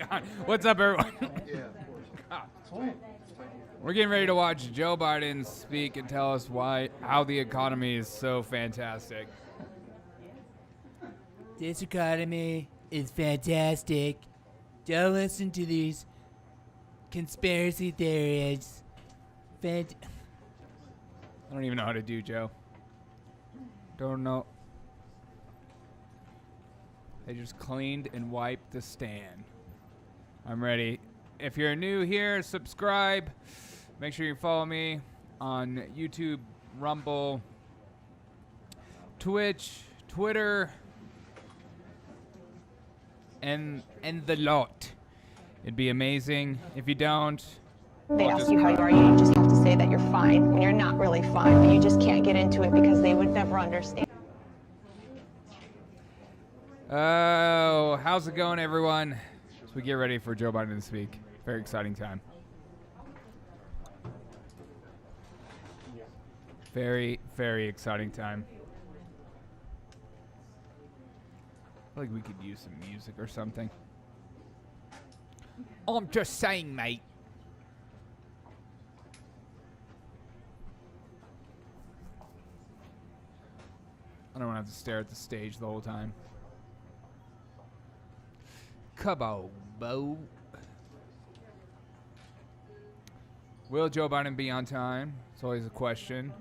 God. What's up, everyone? We're getting ready to watch Joe Biden speak and tell us how the economy is so fantastic. This economy is fantastic. Don't listen to these conspiracy theories. I don't even know how to do, Joe. Don't know. They just cleaned and wiped the stand. I'm ready. If you're new here, subscribe. Make sure you follow me on YouTube, Rumble, Twitch, Twitter, and the lot. It'd be amazing. If you don't, they ask you how you are, you just have to say that you're fine when you're not really fine, but you just can't get into it because they would never understand. Oh, how's it going, everyone? As we get ready for Joe Biden to speak. Very exciting time. Very, very exciting time. I feel like we could use some music or something. I'm just saying, mate. I don't want to have to stare at the stage the whole time. Come on, Bo. Will Joe Biden be on time? It's always a question.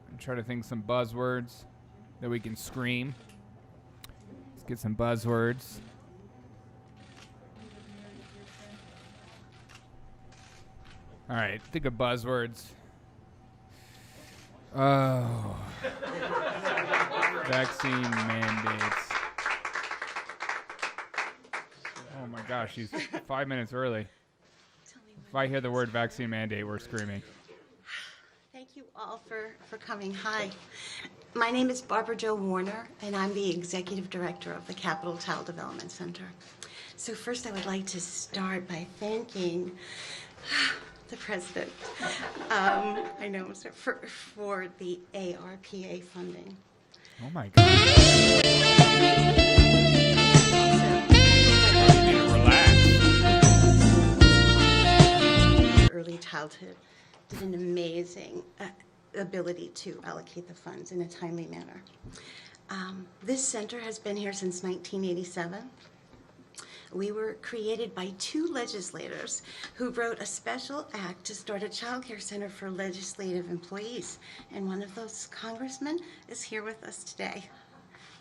I'm trying to think some buzzwords that we can scream. Let's get some buzzwords. All right, think of buzzwords. Oh. Vaccine mandates. Oh my gosh, she's 5 minutes early. If I hear the word vaccine mandate, we're screaming. Thank you all for coming. Hi. My name is Barbara Jo Warner, and I'm the Executive Director of the Capital Child Development Center. So first I would like to start by thanking the President, I know, for the ARPA funding. Oh my God. Early childhood did an amazing ability to allocate the funds in a timely manner. This center has been here since 1987. We were created by two legislators who wrote a special act to start a child care center for legislative employees. And one of those congressmen is here with us today,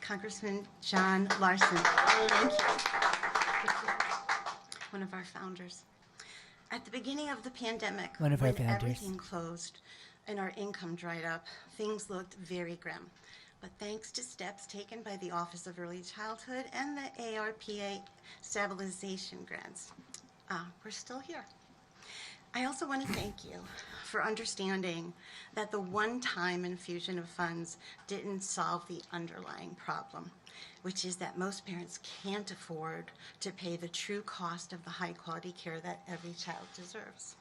Congressman John Larson. Thank you. One of our founders. At the beginning of the pandemic, when everything closed and our income dried up, things looked very grim. But thanks to steps taken by the Office of Early Childhood and the ARPA stabilization grants, we're still here. I also want to thank you for understanding that the one-time infusion of funds didn't solve the underlying problem, which is that most parents can't afford to pay the true cost of the high-quality care that every child deserves.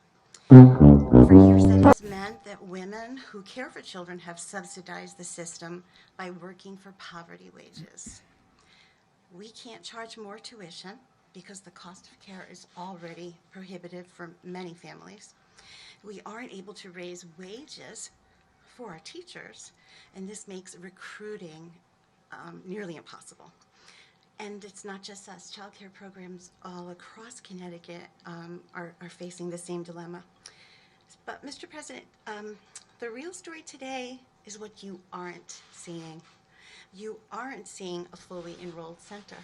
For years, that has meant that women who care for children have subsidized the system by working for poverty wages. We can't charge more tuition because the cost of care is already prohibitive for many families. We aren't able to raise wages for our teachers, and this makes recruiting nearly impossible. And it's not just us. Child care programs all across Connecticut are facing the same dilemma. But Mr. President, the real story today is what you aren't seeing. You aren't seeing a fully enrolled center.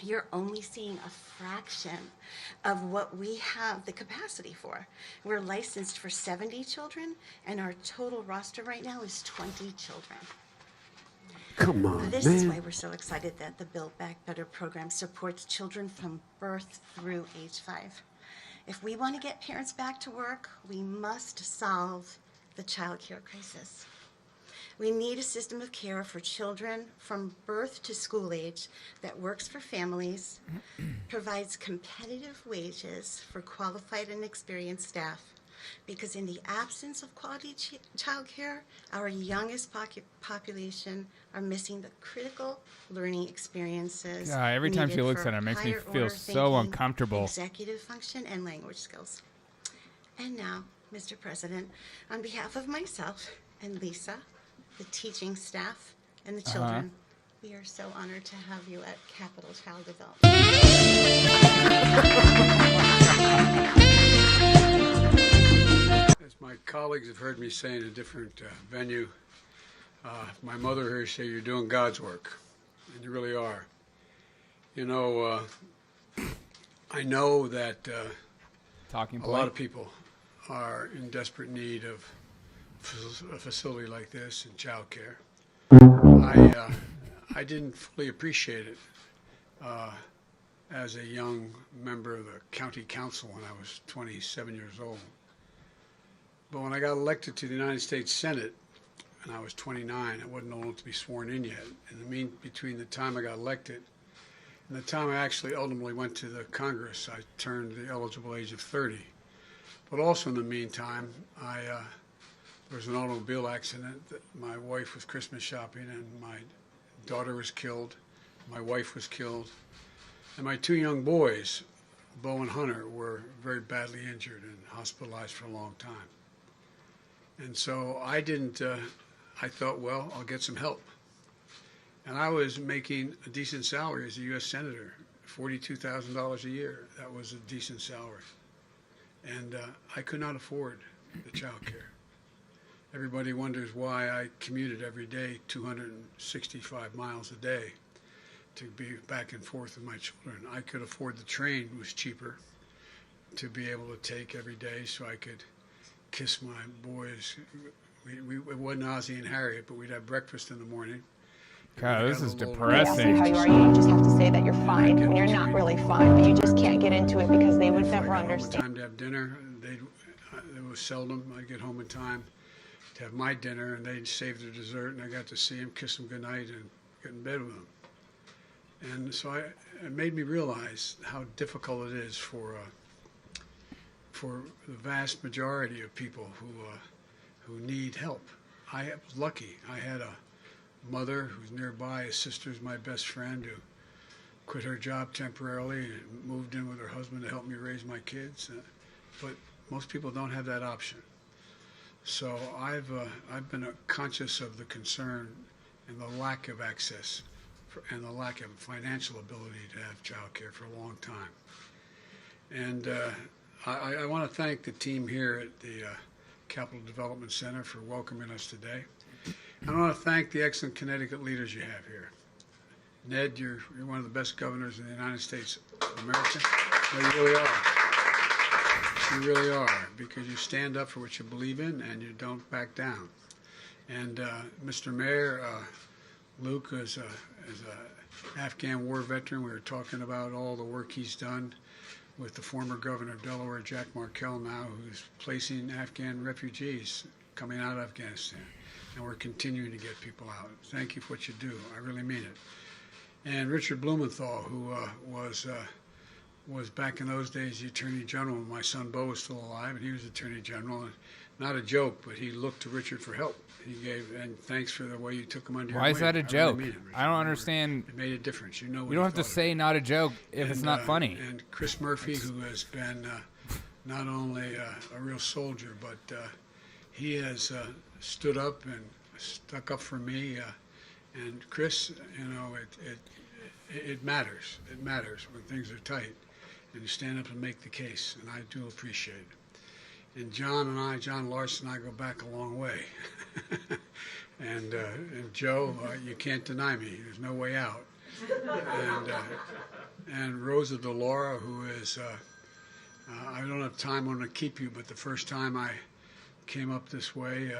You're only seeing a fraction of what we have the capacity for. We're licensed for 70 children, and our total roster right now is 20 children. Come on, This is why we're so excited that the Build Back Better program supports children from birth through age 5. If we want to get parents back to work, we must solve the child care crisis. We need a system of care for children from birth to school age that works for families, provides competitive wages for qualified and experienced staff, because in the absence of quality child care, our youngest population are missing the critical learning experiences. God, every time she needed looks for at her, it makes me higher feel order so thinking, uncomfortable. executive function, and language skills. And now, Mr. President, on behalf of myself and Lisa, the teaching staff, and the children, we are so honored to have you at Capital Child Development. As my colleagues have heard me say in a different venue, my mother heard say you're doing God's work, and you really are. You know, I know that Talking a point. lot of people are in desperate need of a facility like this and child care. I didn't fully appreciate it as a young member of the county council when I was 27 years old. But when I got elected to the United States Senate, and I was 29, I wasn't old enough to be sworn in yet. Between the time I got elected and the time I actually ultimately went to the Congress, I turned the eligible age of 30. But also in the meantime, there was an automobile accident that my wife was Christmas shopping, and my daughter was killed, my wife was killed, and my two young boys, Bo and Hunter, were very badly injured and hospitalized for a long time. And so I thought, well, I'll get some help. And I was making a decent salary as a U.S. Senator, $42,000 a year. That was a decent salary. And I could not afford the child care. Everybody wonders why I commuted every day 265 miles a day to be back and forth with my children. I could afford the train, it was cheaper, to be able to take every day so I could kiss my boys. It wasn't Ozzie and Harriet, but we'd have breakfast in the morning. God, this is They ask you depressing. how you are, you just have to say that you're fine when you're not really fine, but you just can't get into it because they would If I never got home in understand. time to have dinner, it was seldom I'd get home in time to have my dinner, and they'd save their dessert, and I got to see them, kiss them goodnight, and get in bed with them. And so it made me realize how difficult it is for the vast majority of people who need help. I was lucky. I had a mother who's nearby. A sister's my best friend who quit her job temporarily and moved in with her husband to help me raise my kids. But most people don't have that option. So I've been conscious of the concern and the lack of access and the lack of financial ability to have child care for a long time. And I want to thank the team here at the Capital Development Center for welcoming us today. I want to thank the excellent Connecticut leaders you have here. Ned, you're one of the best governors in the United States of America. No, you really are. You really are, because you stand up for what you believe in and you don't back down. And Mr. Mayor, Luke is an Afghan war veteran. We were talking about all the work he's done with the former governor of Delaware, Jack Markell, now, who's placing Afghan refugees coming out of Afghanistan. And we're continuing to get people out. Thank you for what you do. I really mean it. And Richard Blumenthal, who was back in those days the Attorney General. My son Bo was still alive, and he was Attorney General. And not a joke, but he looked to Richard for help. And thanks for the way you took him under your wing. Why is that a I joke? really mean it, Richard. I don't understand. It made a difference. You know what You don't he have to thought of say it. not a joke if it's not funny. And Chris Murphy, who has been not only a real soldier, but he has stood up and stuck up for me. And Chris, you know, it matters. It matters when things are tight, and you stand up and make the case, and I do appreciate it. And John Larson and I go back a long way. And Joe, you can't deny me. There's no way out. And Rosa DeLaura, who is, I don't have time, I want to keep you, but the first time I came up this way,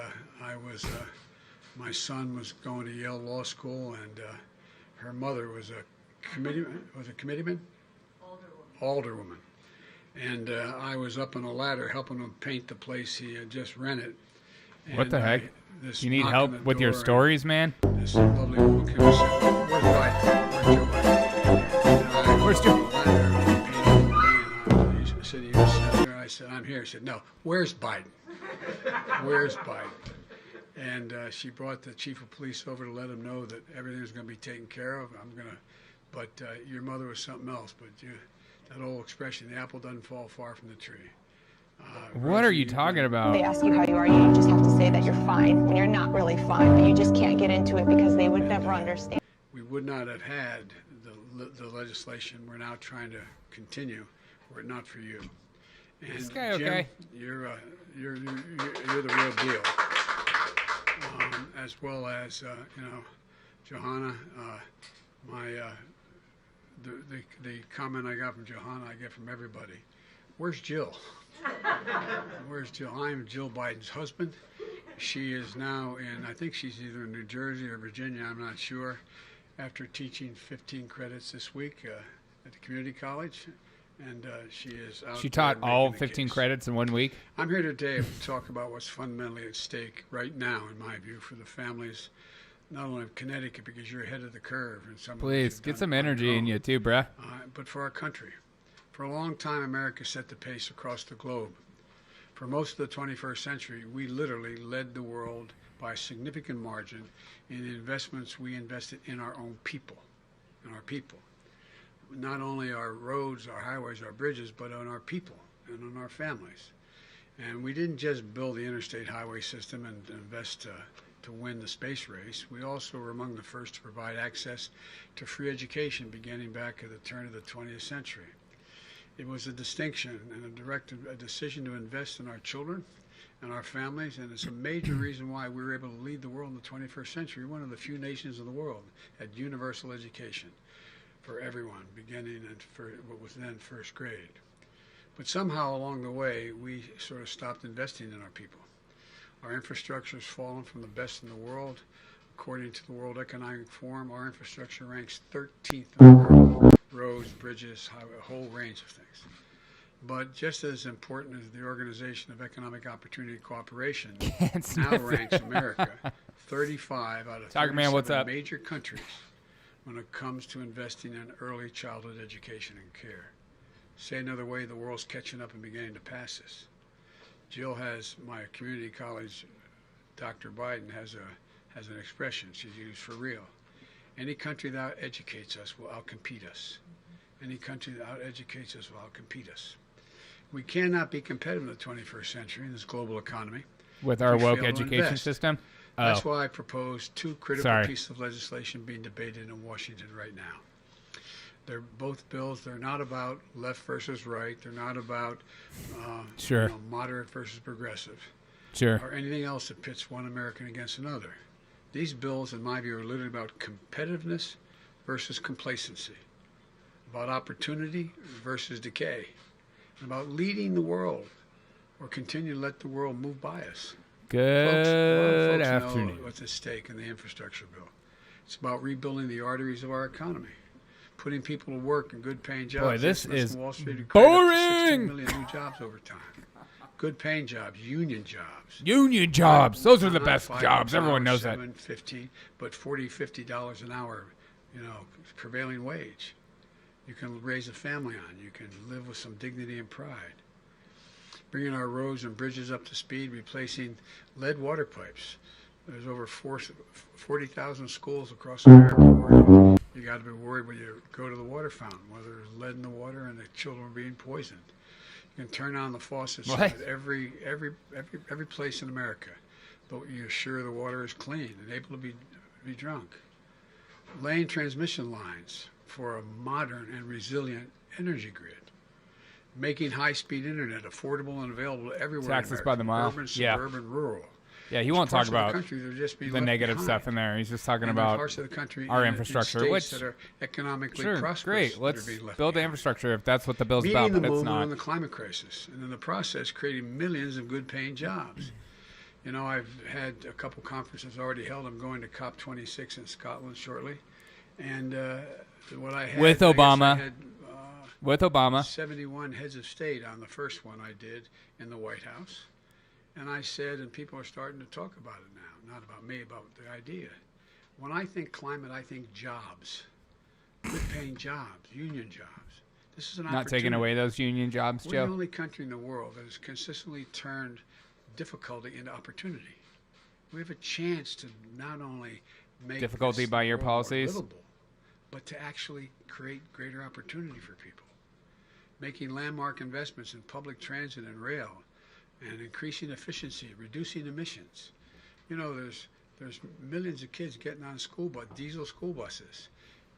my son was going to Yale Law School, and her mother was a committeeman? Alderwoman. And I was up on a ladder helping him paint the place he had just rented. What And the heck? this You need knock help on the with your door, and Stories, man? This lovely woman came and said, "Where's Joe Biden?" Where's Joe? I said, "He was senator." I said, "I I'm here. She said, no, where's Biden? Where's Biden? And she brought the chief of police over to let him know that everything was going to be taken care of. But your mother was something else. But that old expression, the apple doesn't fall far from the tree. What are you talking about? They ask you how you are, you just have to say that you're fine when you're not really fine, but you just can't get into it because they would never understand. We would not have had the legislation we're now trying to continue were it not for you. And This guy Jim, okay? You're the real deal. As well as Johanna. The comment I got from Johanna, I get from everybody. Where's Jill? Where's Jill? I'm Jill Biden's husband. She is now I think she's either in New Jersey or Virginia, I'm not sure, after teaching 15 credits this week at the community college. And she is out. She taught there all making the 15 case. credits in 1 week? I'm here today to talk about what's fundamentally at stake right now, in my view, for the families, not only of Connecticut, because you're ahead of the curve. And some Please, get some energy in you too, bruh. but for our country. For a long time, America set the pace across the globe. For most of the 21st century, we literally led the world by a significant margin in the investments we invested in our own people, Not only our roads, our highways, our bridges, but on our people and on our families. And we didn't just build the interstate highway system and invest to win the space race. We also were among the first to provide access to free education beginning back at the turn of the 20th century. It was a distinction and a decision to invest in our children and our families, and it's a major reason why we were able to lead the world in the 21st century. One of the few nations in the world had universal education for everyone, beginning at what was then first grade. But somehow along the way, we sort of stopped investing in our people. Our infrastructure has fallen from the best in the world. According to the World Economic Forum, our infrastructure ranks 13th in the world. Roads, bridges, highway, a whole range of things. But just as important as the Organization of Economic Opportunity and Cooperation now ranks America 35 out of 37 major countries when it comes to investing in early childhood education and care. Say another way, the world's catching up and beginning to pass us. Jill has, my community college, Dr. Biden has an expression she's used for real. Any country that educates us will outcompete us. Any country that educates us will outcompete us. We cannot be competitive in the 21st century in this global economy. With our woke education system? That's why I propose two critical pieces of legislation being debated in Washington right now. They're both bills. They're not about left versus right. They're not about moderate versus progressive. Or anything else that pits one American against another. These bills, in my view, are literally about competitiveness versus complacency, about opportunity versus decay, and about leading the world or continue to let the world move by us. Good folks afternoon. know what's at stake in the infrastructure bill. It's about rebuilding the arteries of our economy, putting people to work in good-paying jobs. Boy, this is Wall Street boring. 60 million new jobs over time. Good-paying jobs, union jobs. Union jobs. Those are the best jobs. Everyone knows that. $7.50, but $40, $50 an hour, prevailing wage. You can raise a family on. You can live with some dignity and pride. Bringing our roads and bridges up to speed, replacing lead water pipes. There's over 40,000 schools across America where you got to be worried when you go to the water fountain, whether there's lead in the water and the children are being poisoned. You can turn on the faucets at every place in America, but you're sure the water is clean and able to be drunk. Laying transmission lines for a modern and resilient energy grid. Making high-speed internet affordable and available everywhere in Taxes America, by the mile. urban, suburban, rural. Yeah, he won't talk about the negative stuff in there. He's just talking about parts of the country our infrastructure, which that are economically sure, prosperous. Great. Let's build the infrastructure if that's what the bill's Meeting about. the But it's movement not. on the climate crisis, and in the process, creating millions of good-paying jobs. I've had a couple conferences already held. I'm going to COP26 in Scotland shortly, and what I had with Obama. I had, with Obama. 71 heads of state on the first one I did in the White House. And I said, and people are starting to talk about it now, not about me, about the idea. When I think climate, I think jobs, good-paying jobs, union jobs. This is an Not opportunity. taking away those union jobs, We're Joe. the only country in the world that has consistently turned difficulty into opportunity. We have a chance to not only make Difficulty this by your world more policies? livable, but to actually create greater opportunity for people. Making landmark investments in public transit and rail, and increasing efficiency, reducing emissions. You know, there's millions of kids getting on diesel school buses,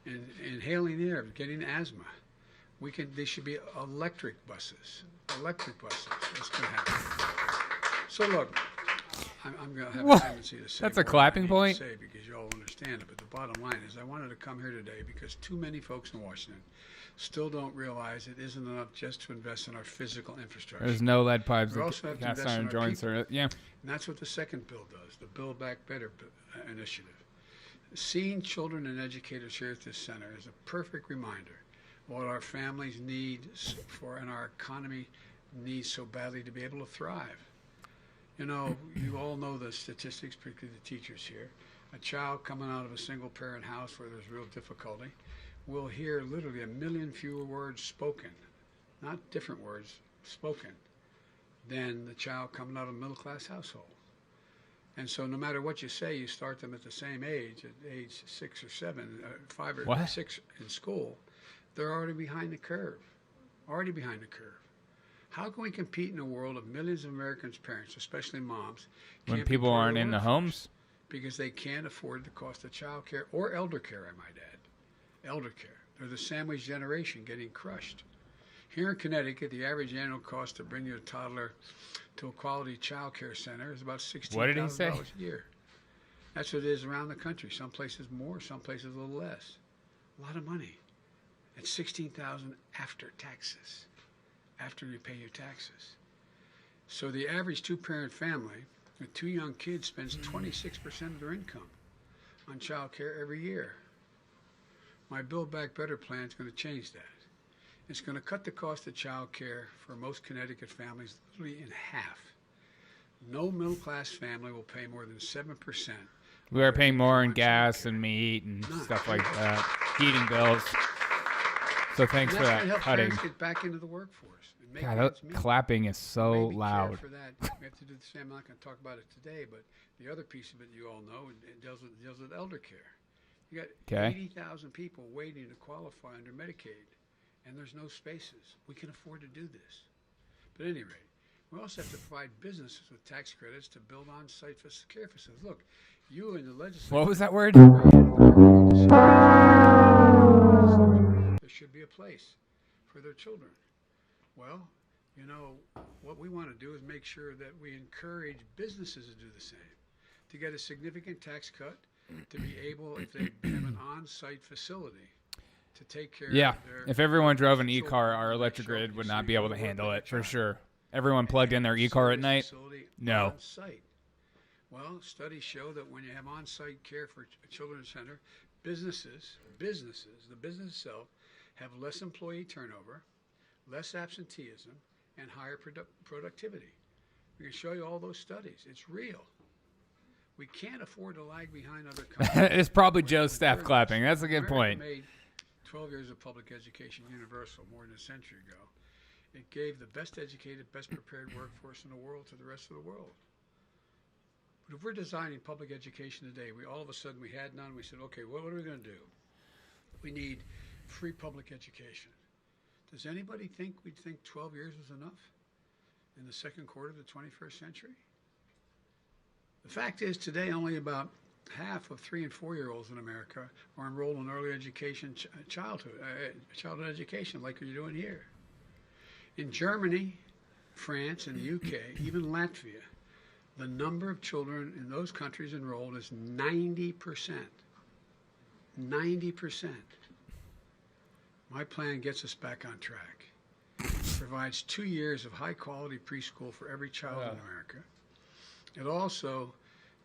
and inhaling air, getting asthma. They should be electric buses. Electric buses. That's going to happen. So look, I'm going to have a tendency to say That's a more than I clapping need to point? say because you all understand it. But the bottom line is, I wanted to come here today because too many folks in Washington still don't realize it isn't enough just to invest in our physical infrastructure. There's no lead pipes. We also have to Cast invest in iron our joints. people. Yeah. And that's what the second bill does, the Build Back Better initiative. Seeing children and educators here at this center is a perfect reminder what our families need and our economy needs so badly to be able to thrive. You know, you all know the statistics, particularly the teachers here. A child coming out of a single-parent house where there's real difficulty will hear literally 1 million fewer words spoken, not different words, spoken, than the child coming out of a middle-class household. And so no matter what you say, you start them at the same age, at age 6 or 7, 5 or 6 in school, they're already behind the curve. How can we compete in a world of millions of Americans' parents, especially moms, When can't be people part of aren't the in the workforce homes? because they can't afford the cost of child care or elder care, I might add. Elder care. They're the sandwich generation getting crushed. Here in Connecticut, the average annual cost to bring your toddler to a quality child care center is about $16,000 a year. That's what it is around the country. Some places more, some places a little less. A lot of money. It's $16,000 after taxes, after you pay your taxes. So the average two-parent family with 2 young kids spends 26% of their income on child care every year. My Build Back Better plan is going to change that. It's going to cut the cost of child care for most Connecticut families literally in half. No middle-class family will pay more than 7%. We are paying more in gas and meat and stuff like that. Heating bills. So thanks for that cutting. Parents get back into the workforce. And make God, ends that meet. okay so Maybe care loud. for that. We have to do the same. I'm not going to talk about it today, but the other piece of it you all know, it deals with elder care. You got 80,000 people waiting to qualify under Medicaid, and there's no spaces. We can afford to do this. But at any rate, we also have to provide businesses with tax credits to build on-site care facilities. Look, you in the legislature. What was that word? There should be a place for their children. Well, you know, what we want to do is make sure that we encourage businesses to do the same, to get a significant tax cut, to be able, if they have an on-site facility, to take care of their if everyone drove an children. e-car, our electric grid would not be able to handle it, for sure. Everyone plugged in their e-car at night? No. On-site. Well, studies show that when you have on-site care for a children's center, businesses, the business itself, have less employee turnover, less absenteeism, and higher productivity. We can show you all those studies. It's real. We can't afford to lag behind other countries. It's probably Joe's staff clapping. That's a good point. America made 12 years of public education universal more than a century ago. It gave the best educated, best prepared workforce in the world to the rest of the world. But if we're designing public education today, all of a sudden we had none. We said, okay, what are we going to do? We need free public education. Does anybody think we'd think 12 years was enough in the second quarter of the 21st century? The fact is today only about half of 3- and 4-year-olds in America are enrolled in early education, childhood education like you're doing here. In Germany, France, and the UK, even Latvia, the number of children in those countries enrolled is 90%. 90%. My plan gets us back on track. It provides 2 years of high-quality preschool for every child in America. It also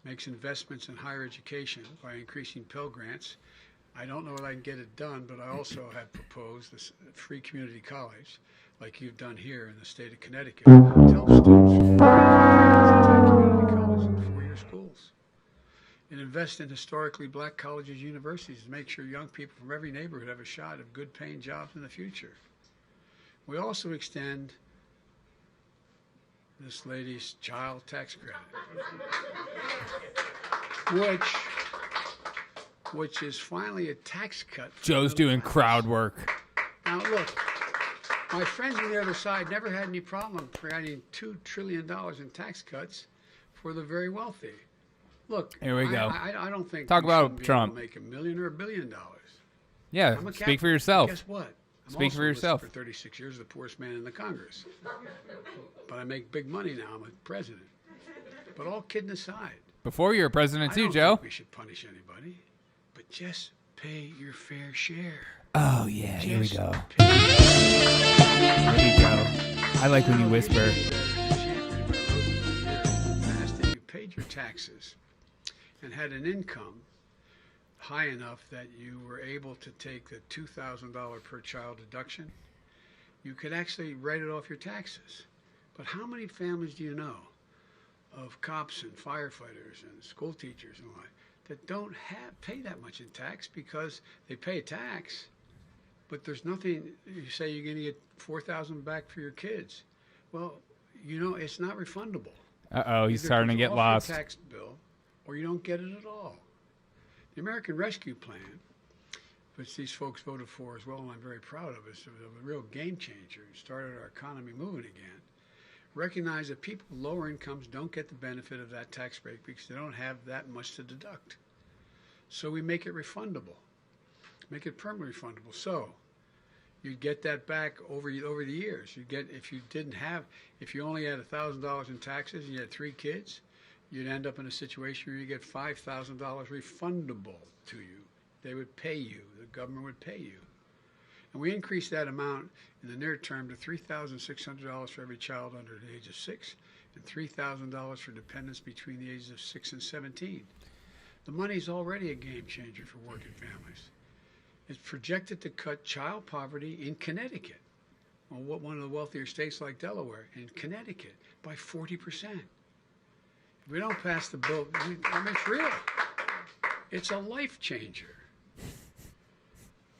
makes investments in higher education by increasing Pell Grants. I don't know if I can get it done, but I also have proposed this free community college, like you've done here in the state of Connecticut, to help students attend community college and 4-year schools. And invest in historically black colleges and universities to make sure young people from every neighborhood have a shot at good paying jobs in the future. We also extend this lady's child tax credit, which is finally a tax cut. Joe's doing crowd work. Now look, my friends on the other side never had any problem creating $2 trillion in tax cuts for the very wealthy. Look, Here we go. I don't think Talk we about shouldn't be Trump. able to make $1 million or $1 billion. Yeah, I'm a speak for Catholic. yourself. Guess what? I'm Speak also for yourself. listed for 36 years, the poorest man in the Congress. But I make big money now. I'm a president. But all kidding aside, Before you were president I too, don't Joe. think we should punish anybody, but just pay your fair share. Oh yeah, here we Just go. pay Here we go. I like when you whisper. Asked if you paid your taxes and had an income high enough that you were able to take the $2,000 per child deduction, you could actually write it off your taxes. But how many families do you know of cops and firefighters and school teachers and what that don't pay that much in tax because they pay tax, but there's nothing. You say you're going to get $4,000 back for your kids. Well, you know it's not refundable. He's Either starting to it get comes off your lost. tax bill, or you don't get it at all. The American Rescue Plan, which these folks voted for as well, and I'm very proud of, is a real game changer. It started our economy moving again. Recognize that people with lower incomes don't get the benefit of that tax break because they don't have that much to deduct. So we make it refundable, make it permanently refundable. So you'd get that back over the years. You'd get, if you only had $1,000 in taxes and you had 3 kids, you'd end up in a situation where you get $5,000 refundable to you. They would pay you. The government would pay you. And we increased that amount in the near term to $3,600 for every child under the age of 6 and $3,000 for dependents between the ages of 6 and 17. The money's already a game changer for working families. It's projected to cut child poverty in Connecticut, one of the wealthier states like Delaware, in Connecticut, by 40%. If we don't pass the bill, I mean, it's real. It's a life changer.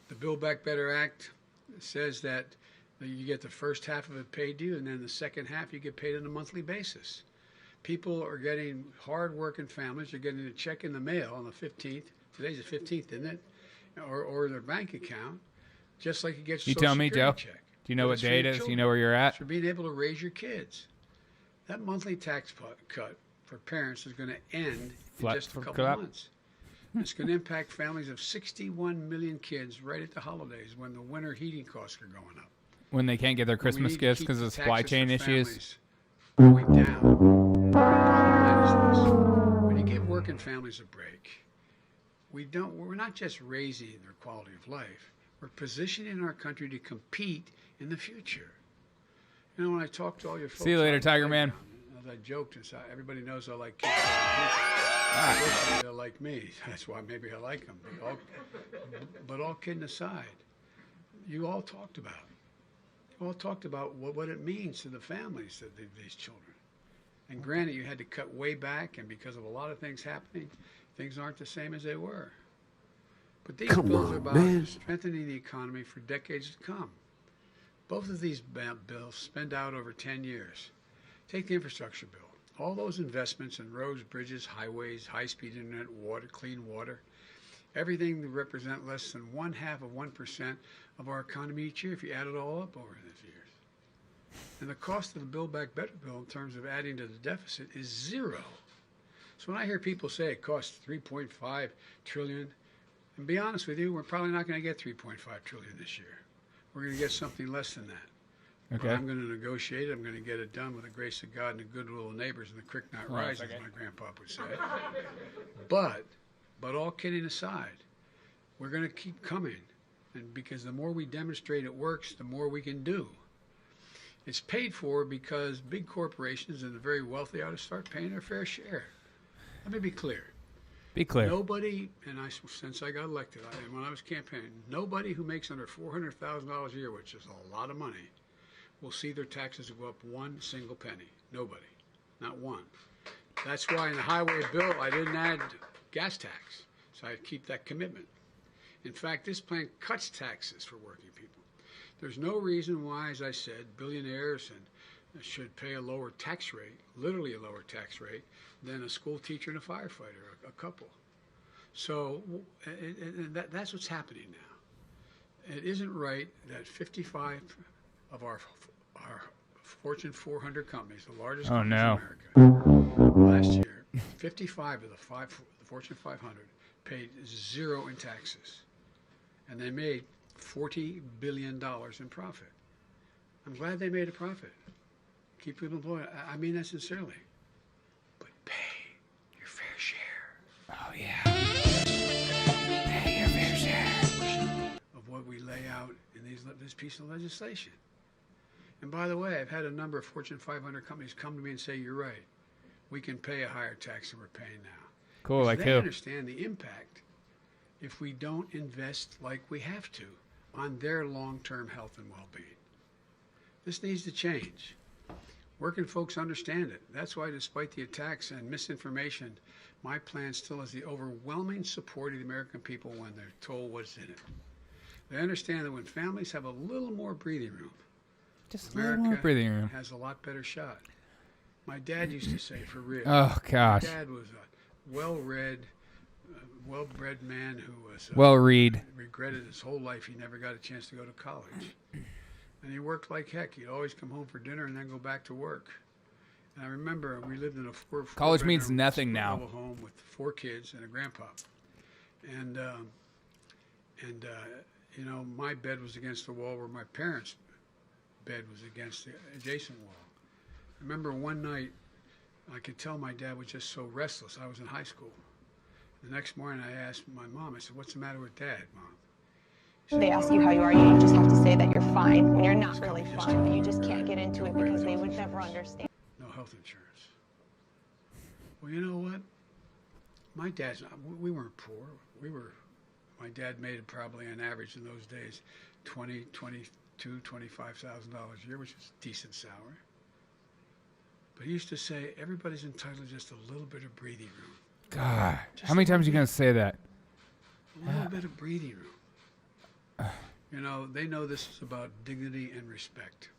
The Build Back Better Act says that you get the first half of it paid to you, and then the second half you get paid on a monthly basis. People are getting hard-working families are getting a check in the mail on the 15th. Today's the 15th, isn't it? Or their bank account, just like you get your You Social tell me, Security Joe. check. Do you know But what it's for day it your is? Do you children. know where you're at? It's for being able to raise your kids. That monthly tax cut for parents is going to end in just a couple of months. It's going to impact families of 61 million kids right at the holidays when the winter heating costs are going up. When they can't get their Christmas We need to gifts keep because the of supply taxes chain for issues. families going down. Bottom line is this. When you give working families a break, we're not just raising their quality of life, we're positioning our country to compete in the future. You know, when I talk to all your folks, See you later, on the Tiger Man. playground, as I joked, and so everybody knows I like kids. They like me. That's why maybe I like them. But all kidding aside, you all talked about what it means to the families that these children. And granted, you had to cut way back, and because of a lot of things happening, things aren't the same as they were. But these bills are about strengthening the economy for decades to come. Both of these bills spend out over 10 years. Take the infrastructure bill. All those investments in roads, bridges, highways, high-speed internet, water, clean water, everything that represent less than 0.5% of our economy each year if you add it all up over these years. And the cost of the Build Back Better bill in terms of adding to the deficit is zero. So when I hear people say it costs $3.5 trillion, and be honest with you, we're probably not going to get $3.5 trillion this year. We're going to get something less than that. Okay. I'm going to negotiate it. I'm going to get it done with the grace of God and the goodwill of neighbors and the creek not rise, as my grandpa would say. But all kidding aside, we're going to keep coming, and because the more we demonstrate it works, the more we can do. It's paid for because big corporations and the very wealthy ought to start paying their fair share. Let me be clear. Be clear. Nobody, since I got elected, and when I was campaigning, nobody who makes under $400,000 a year, which is a lot of money, will see their taxes go up one single penny. Nobody. Not one. That's why in the highway bill, I didn't add gas tax. So I keep that commitment. In fact, this plan cuts taxes for working people. There's no reason why, as I said, billionaires should pay a lower tax rate, literally a lower tax rate, than a school teacher and a firefighter, a couple. So that's what's happening now. It isn't right that 55 of our Fortune 400 companies, the largest companies in America, last year, 55 of the Fortune 500 paid zero in taxes, and they made $40 billion in profit. I'm glad they made a profit. Keep people employed. I mean that sincerely. But pay your fair share. Oh, yeah. Pay your fair share. Of what we lay out in this piece of legislation. And by the way, I've had a number of Fortune 500 companies come to me and say, you're right. We can pay a higher tax than we're paying now. Cool, like they who? understand the impact if we don't invest like we have to on their long-term health and well-being. This needs to change. Working folks understand it. That's why, despite the attacks and misinformation, my plan still has the overwhelming support of the American people when they're told what's in it. They understand that when families have a little more breathing room, Just a little more breathing room. has a lot better shot. My dad used to say, for real. Oh, gosh. My dad was a well-read, well-bred man who was well-read. Regretted his whole life he never got a chance to go to college. And he worked like heck. He'd always come home for dinner and then go back to work. And I remember we lived in a College means nothing now. Home with 4 kids and a grandpa. And you know, my bed was against the wall where my parents' bed was against the adjacent wall. I remember one night, I could tell my dad was just so restless. I was in high school. The next morning I asked my mom, I said, what's the matter with Dad, Mom? They ask you how you are, you just have to say that you're fine when you're not really fine, but you just can't get into it because they would never understand. No health insurance. Well, you know what? My dad's not, we weren't poor. My dad made probably on average in those days $22,000, $25,000 a year, which is a decent salary. But he used to say, everybody's entitled to just a little bit of breathing room. God, how many times are you going to say that? A little bit of breathing room. You know, they know this is about dignity and respect.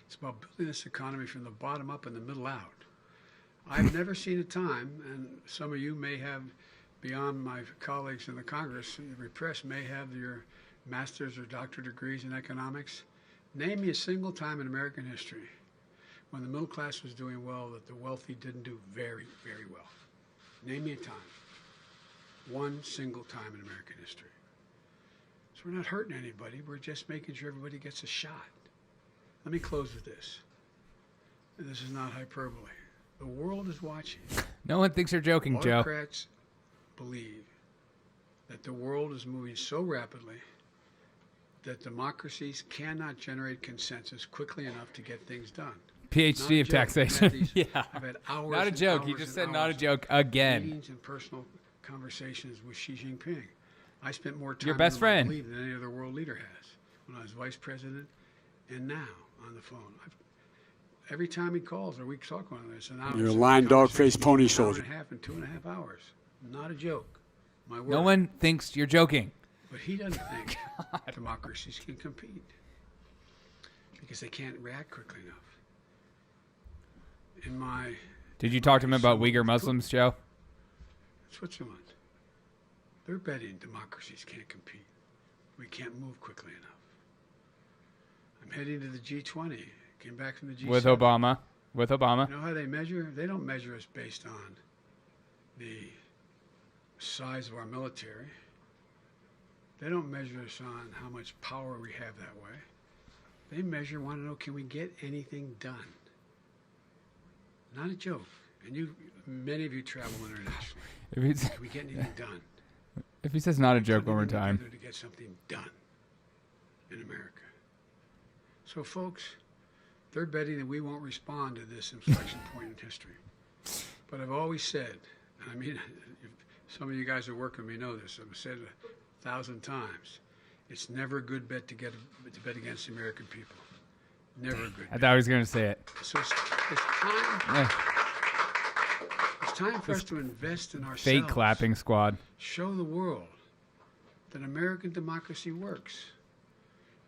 It's about building this economy from the bottom up and the middle out. I've never seen a time, and some of you may have, beyond my colleagues in the Congress, the press may have your master's or doctorate degrees in economics. Name me a single time in American history when the middle class was doing well that the wealthy didn't do very, very well. Name me a time. One single time in American history. So we're not hurting anybody. We're just making sure everybody gets a shot. Let me close with this. And this is not hyperbole. The world is watching. No one thinks you're joking, Joe. Autocrats believe that the world is moving so rapidly that democracies cannot generate consensus quickly enough to get things done. PhD of taxation. Yeah. I've had hours Not a joke. He just said not a joke again. Meetings and personal conversations with Xi Jinping. I spent more time Your best friend than any other world leader has when I was vice president and now on the phone. Every time he calls or we talk on this, an hour. You're a lying dog-faced pony soldier. An hour and a half and 2.5 hours. Not a joke. My word. No one thinks you're joking. But he doesn't think democracies can compete because they can't react quickly enough. Did you talk to him about Uyghur Muslims, Joe? Switzerland. They're betting democracies can't compete. We can't move quickly enough. I'm heading to the G20. Came back from the G7. With Obama. You know how they measure? They don't measure us based on the size of our military. They don't measure us on how much power we have that way. They want to know, can we get anything done? Not a joke. And many of you travel internationally. Can we get anything done? If he says not a joke one more time. To get something done in America. So, folks, they're betting that we won't respond to this inflection point in history. But I've always said, and I mean, some of you guys who work with me know this, I've said 1,000 times, it's never a good bet to bet against the American people. Never a good bet. I thought he was going to say it. So it's time. Yeah. It's time for us to invest in ourselves. Fake clapping squad. Show the world that American democracy works.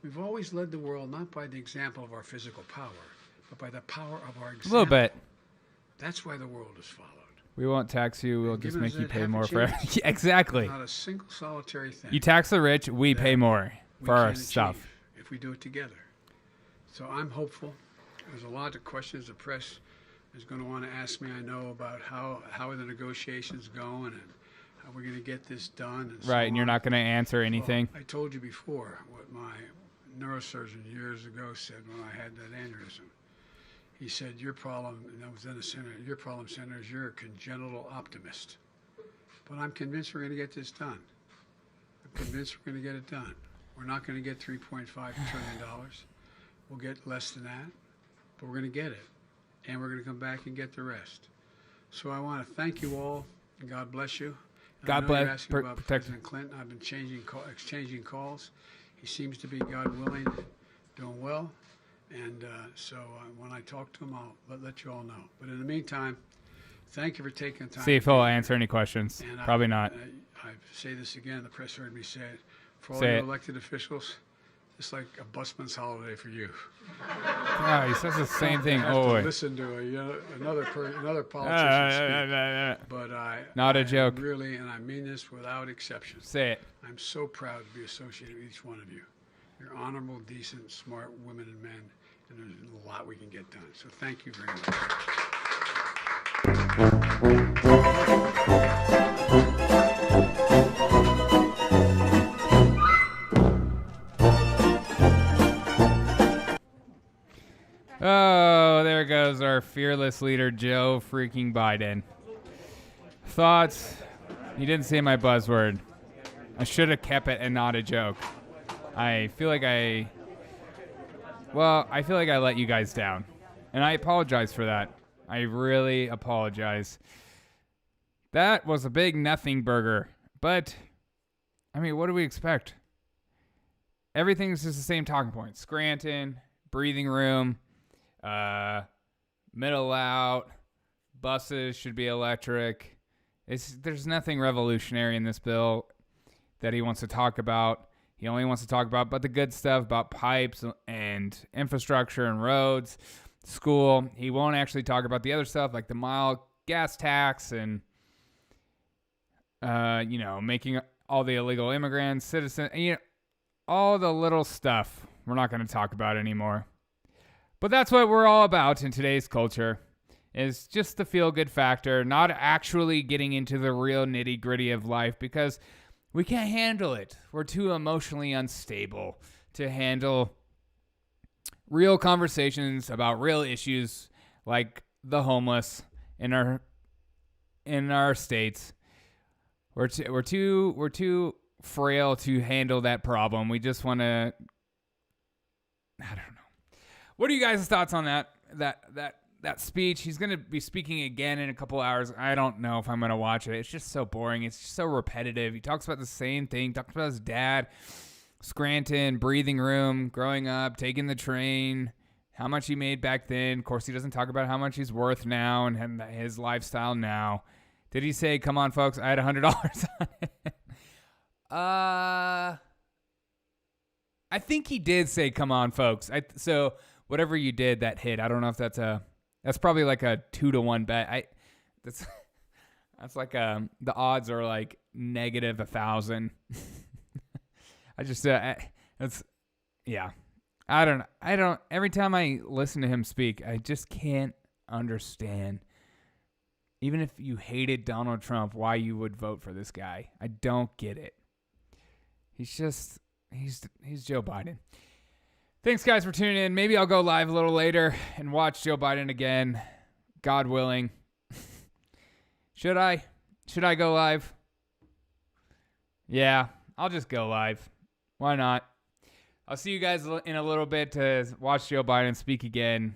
We've always led the world not by the example of our physical power, but by the power of our A example. little bit. That's why the world is followed. We won't tax you. We'll just Given make us you that pay half a more for it. chance, Yeah, exactly. Not a single solitary thing You tax the rich, we pay more we for our can stuff. achieve if we do it together. So I'm hopeful. There's a lot of questions the press is going to want to ask me, I know, about how are the negotiations going and how we're going to get this done. And so Right, and you're on. not going to answer anything. Well, I told you before what my neurosurgeon years ago said when I had that aneurysm. He said, your problem, and I was in the center, your problem, Senator, is you're a congenital optimist. But I'm convinced we're going to get this done. I'm convinced we're going to get it done. We're not going to get $3.5 trillion. We'll get less than that, but we're going to get it. And we're going to come back and get the rest. So I want to thank you all, and God bless you. And God I know bless- You're asking about protect- President Clinton. I've been exchanging calls. He seems to be, God willing, doing well. And so when I talk to him, I'll let you all know. But in the meantime, thank you for taking the time. See if to he'll be here. answer any questions. And Probably not. I say this again. The press heard me say it. For all Say you it. elected officials, it's like a busman's holiday for you. Oh, he says the same thing. I have Oh, to wait. listen to another politician speak. But Not a I joke. really, and I mean this without exception. Say it. I'm so proud to be associated with each one of you. You're honorable, decent, smart women and men, and there's a lot we can get done. So thank you very much. Oh, there goes our fearless leader, Joe freaking Biden. Thoughts? He didn't say my buzzword. I should have kept it and not a joke. I feel like I let you guys down. And I apologize for that. I really apologize. That was a big nothing burger. But, I mean, what do we expect? Everything's just the same talking points. Scranton, breathing room, middle out, buses should be electric. There's nothing revolutionary in this bill that he wants to talk about. He only wants to talk about the good stuff, about pipes and infrastructure and roads, school. He won't actually talk about the other stuff like the mild gas tax and, making all the illegal immigrants citizens. All the little stuff we're not going to talk about anymore. But that's what we're all about in today's culture, is just the feel-good factor, not actually getting into the real nitty-gritty of life because we can't handle it. We're too emotionally unstable to handle real conversations about real issues like the homeless in our states. We're too frail to handle that problem. We just want to. I don't know. What are you guys' thoughts on that speech? He's going to be speaking again in a couple hours. I don't know if I'm going to watch it. It's just so boring. It's just so repetitive. He talks about the same thing. Talks about his dad, Scranton, breathing room, growing up, taking the train, how much he made back then. Of course, he doesn't talk about how much he's worth now and his lifestyle now. Did he say, come on, folks, I had $100 on it? I think he did say, come on, folks. So whatever you did, that hit. I don't know if that's probably like a 2-to-1 bet. That's like the odds are like negative 1,000. I just I don't every time I listen to him speak, I just can't understand, even if you hated Donald Trump, why you would vote for this guy. I don't get it. He's Joe Biden. Thanks, guys, for tuning in. Maybe I'll go live a little later and watch Joe Biden again, God willing. Should I go live? Yeah, I'll just go live. Why not? I'll see you guys in a little bit to watch Joe Biden speak again.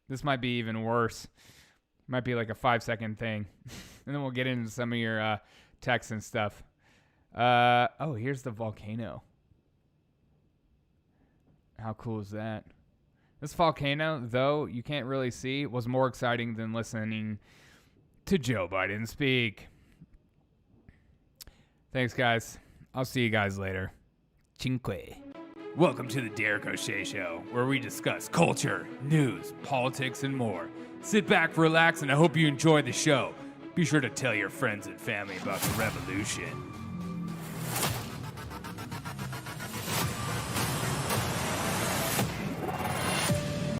This might be even worse. Might be like a 5-second thing. And then we'll get into some of your texts and stuff. Here's the volcano. How cool is that? This volcano, though you can't really see, was more exciting than listening to Joe Biden speak. Thanks, guys. I'll see you guys later. Cinque. Welcome to the Derek O'Shea Show, where we discuss culture, news, politics, and more. Sit back, relax, and I hope you enjoy the show. Be sure to tell your friends and family about the revolution.